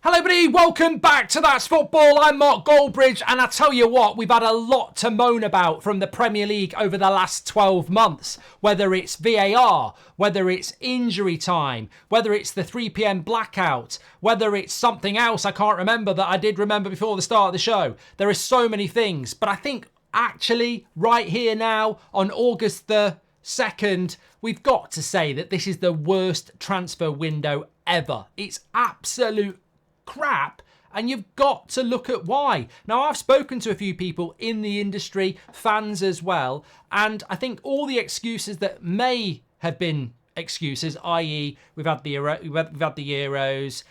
Hello everybody, welcome back to That's Football. I'm Mark Goldbridge, and I tell you what, we've had a lot to moan about from the Premier League over the last 12 months. Whether it's VAR, whether it's injury time, whether it's the 3 p.m. blackout, whether it's something else I can't remember that I did remember before the start of the show. There are so many things, but I think actually right here now on August the 2nd, we've got to say that this is the worst transfer window ever. It's absolute crap, and you've got to look at why. Now, I've spoken to a few people in the industry, fans as well, and I think all the excuses that may have been excuses, i.e. we've had the Euros,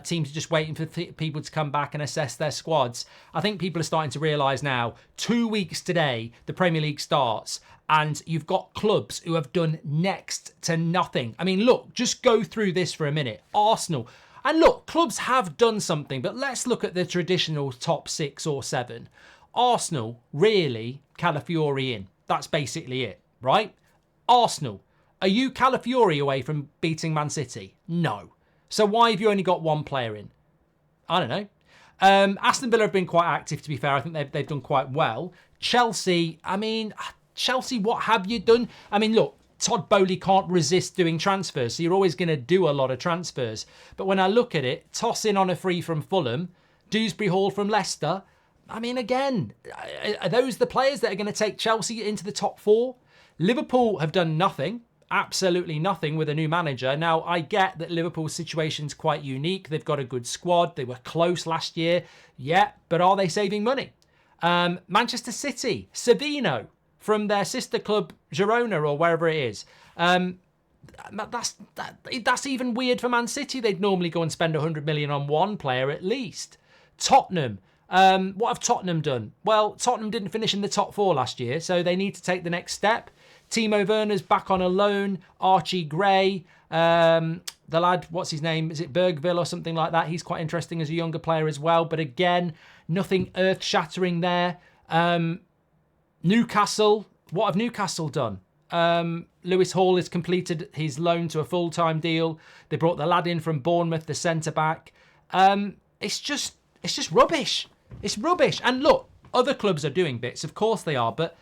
teams are just waiting for people to come back and assess their squads. I think people are starting to realise now, 2 weeks today, the Premier League starts, and you've got clubs who have done next to nothing. I mean, look, just go through this for a minute. Arsenal. And look, clubs have done something, but let's look at the traditional top 6 or 7. Arsenal, really, Calafiori in. That's basically it, right? Arsenal, are you Calafiori away from beating Man City? No. So why have you only got one player in? I don't know. Aston Villa have been quite active, to be fair. I think they've done quite well. Chelsea, Chelsea, what have you done? I mean, look, Todd Bowley can't resist doing transfers, so you're always going to do a lot of transfers. But when I look at it, toss in on a free from Fulham, Dewsbury Hall from Leicester. I mean, again, are those the players that are going to take Chelsea into the top 4? Liverpool have done nothing, absolutely nothing with a new manager. Now, I get that Liverpool's situation's quite unique. They've got a good squad. They were close last year. Yeah, but are they saving money? Manchester City, Savino, from their sister club Girona or wherever it is. That's even weird for Man City. They'd normally go and spend 100 million on one player at least. Tottenham. What have Tottenham done? Well, Tottenham didn't finish in the top 4 last year, so they need to take the next step. Timo Werner's back on a loan. Archie Gray. The lad, what's his name? Is it Bergville or something like that? He's quite interesting as a younger player as well. But again, nothing earth-shattering there. Newcastle, what have Newcastle done? Lewis Hall has completed his loan to a full-time deal. They brought the lad in from Bournemouth, the centre-back. It's just rubbish. It's rubbish. And look, other clubs are doing bits, of course they are, but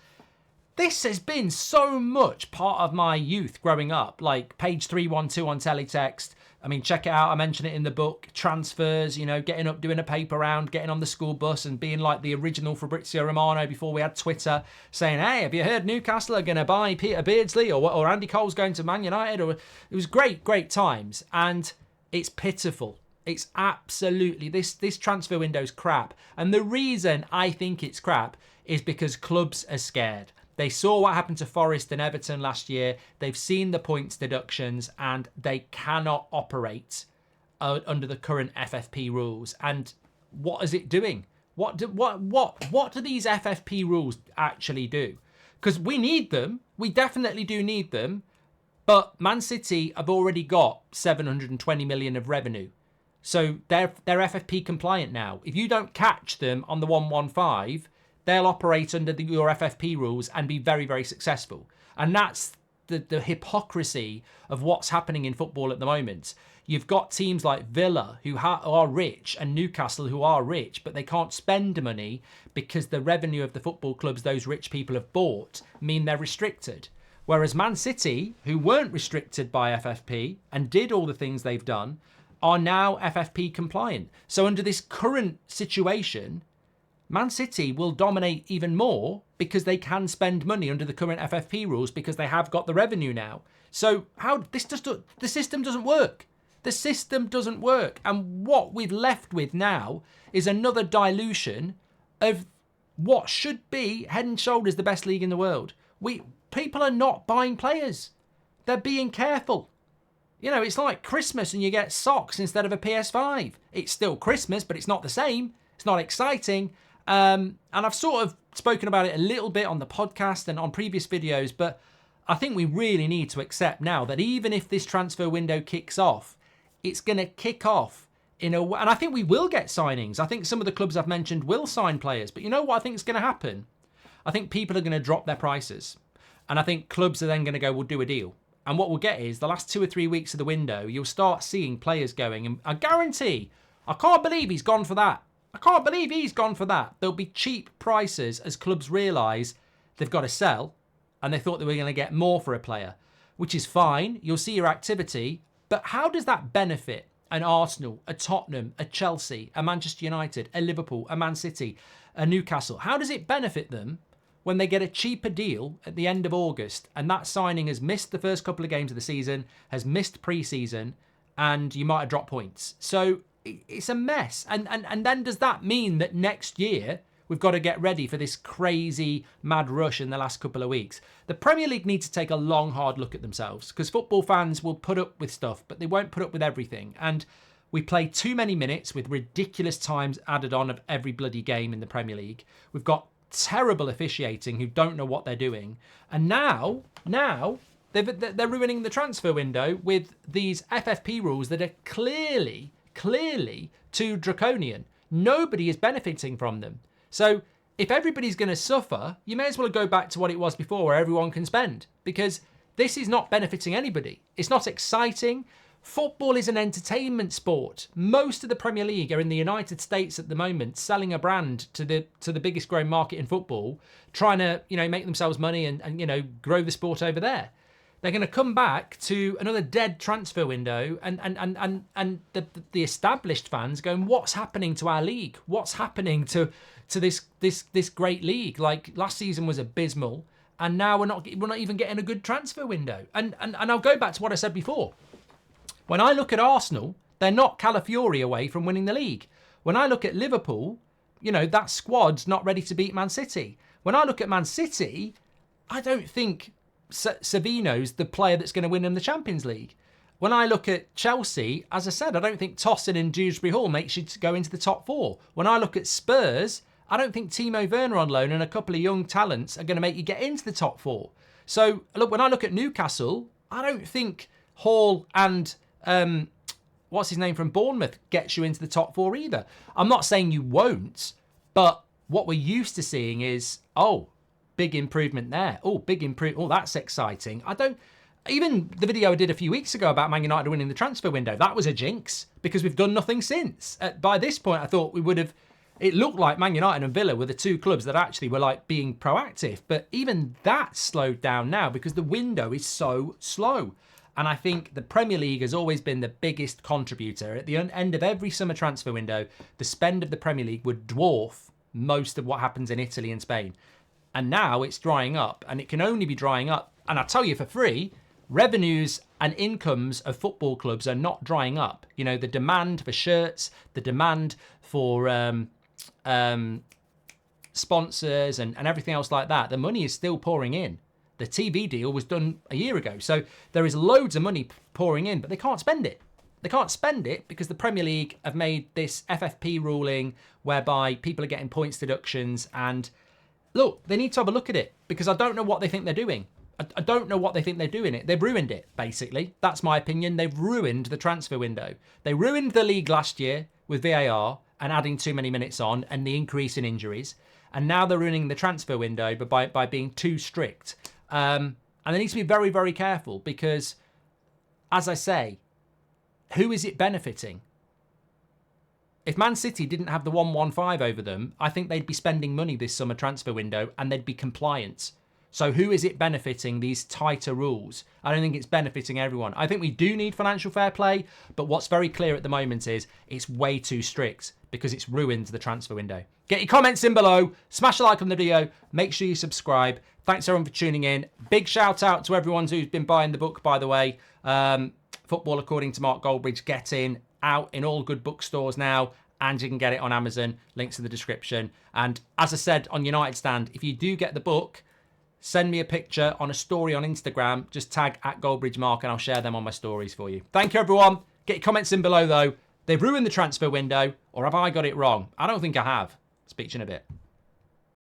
this has been so much part of my youth growing up, like page 312 on teletext. I mean, check it out. I mention it in the book. Transfers, getting up, doing a paper round, getting on the school bus and being like the original Fabrizio Romano before we had Twitter, saying, hey, have you heard Newcastle are going to buy Peter Beardsley or Andy Cole's going to Man United? It was great times. And it's pitiful. It's absolutely, this transfer window's crap. And the reason I think it's crap is because clubs are scared. They saw what happened to Forest and Everton last year. They've seen the points deductions and they cannot operate under the current FFP rules. And what is it doing? What do these FFP rules actually do? Because we need them. We definitely do need them. But Man City have already got 720 million of revenue. So they're FFP compliant now. If you don't catch them on the 115, they'll operate under your FFP rules and be very, very successful. And that's the hypocrisy of what's happening in football at the moment. You've got teams like Villa who are rich and Newcastle who are rich, but they can't spend money because the revenue of the football clubs those rich people have bought mean they're restricted. Whereas Man City, who weren't restricted by FFP and did all the things they've done, are now FFP compliant. So under this current situation, Man City will dominate even more because they can spend money under the current FFP rules because they have got the revenue now. So the system doesn't work. The system doesn't work. And what we've left with now is another dilution of what should be head and shoulders the best league in the world. People are not buying players. They're being careful. It's like Christmas and you get socks instead of a PS5. It's still Christmas, but it's not the same. It's not exciting. And I've sort of spoken about it a little bit on the podcast and on previous videos, but I think we really need to accept now that even if this transfer window kicks off, it's going to kick off in a way. And I think we will get signings. I think some of the clubs I've mentioned will sign players. But you know what I think is going to happen? I think people are going to drop their prices. And I think clubs are then going to go, we'll do a deal. And what we'll get is the last 2 or 3 weeks of the window, you'll start seeing players going, and I guarantee I can't believe he's gone for that. I can't believe he's gone for that. There'll be cheap prices as clubs realise they've got to sell, and they thought they were going to get more for a player, which is fine. You'll see your activity. But how does that benefit an Arsenal, a Tottenham, a Chelsea, a Manchester United, a Liverpool, a Man City, a Newcastle? How does it benefit them when they get a cheaper deal at the end of August and that signing has missed the first couple of games of the season, has missed pre-season, and you might have dropped points? So it's a mess. And then does that mean that next year we've got to get ready for this crazy mad rush in the last couple of weeks? The Premier League needs to take a long, hard look at themselves, because football fans will put up with stuff, but they won't put up with everything. And we play too many minutes with ridiculous times added on of every bloody game in the Premier League. We've got terrible officiating who don't know what they're doing. And now they're ruining the transfer window with these FFP rules that are clearly too draconian. Nobody is benefiting from them. So if everybody's going to suffer, you may as well go back to what it was before, where everyone can spend, because this is not benefiting anybody. It's not exciting. Football is an entertainment sport. Most of the Premier League are in the United States at the moment, selling a brand to the biggest growing market in football, trying to, make themselves money and grow the sport over there. They're going to come back to another dead transfer window, and the established fans going, what's happening to our league? What's happening to this great league? Like, last season was abysmal, and now we're not even getting a good transfer window. And I'll go back to what I said before. When I look at Arsenal, they're not Calafiori away from winning the league. When I look at Liverpool, that squad's not ready to beat Man City. When I look at Man City, I don't think Savino's the player that's going to win them the Champions League. When I look at Chelsea, as I said, I don't think Tosin and Dewsbury Hall makes you go into the top four. When I look at Spurs, I don't think Timo Werner on loan and a couple of young talents are going to make you get into the top four. So, look, when I look at Newcastle, I don't think Hall and what's his name from Bournemouth gets you into the top four either. I'm not saying you won't, but what we're used to seeing is, big improvement there. That's exciting. Even the video I did a few weeks ago about Man United winning the transfer window, that was a jinx because we've done nothing since. By this point, I thought we would have. It looked like Man United and Villa were the two clubs that actually were like being proactive, but even that slowed down now because the window is so slow. And I think the Premier League has always been the biggest contributor. At the end of every summer transfer window, the spend of the Premier League would dwarf most of what happens in Italy and Spain. And now it's drying up, and it can only be drying up. And I tell you for free, revenues and incomes of football clubs are not drying up. The demand for shirts, the demand for sponsors and everything else like that, the money is still pouring in. The TV deal was done a year ago. So there is loads of money pouring in, but they can't spend it. They can't spend it because the Premier League have made this FFP ruling whereby people are getting points deductions. And look, they need to have a look at it because I don't know what they think they're doing. I don't know what they think they're doing it. They've ruined it, basically. That's my opinion. They've ruined the transfer window. They ruined the league last year with VAR and adding too many minutes on and the increase in injuries. And now they're ruining the transfer window by being too strict. And they need to be very, very careful because, as I say, who is it benefiting? If Man City didn't have the 115 over them, I think they'd be spending money this summer transfer window and they'd be compliant. So who is it benefiting, these tighter rules? I don't think it's benefiting everyone. I think we do need financial fair play, but what's very clear at the moment is it's way too strict because it's ruined the transfer window. Get your comments in below, smash a like on the video, make sure you subscribe. Thanks everyone for tuning in. Big shout out to everyone who's been buying the book, by the way. Football According to Mark Goldbridge, getting out in all good bookstores now, and you can get it on Amazon. Links in the description. And as I said on United Stand, if you do get the book, send me a picture on a story on Instagram. Just tag @GoldbridgeMark and I'll share them on my stories for you. Thank you, everyone. Get your comments in below, though. They've ruined the transfer window, or have I got it wrong? I don't think I have. Speak to you in a bit.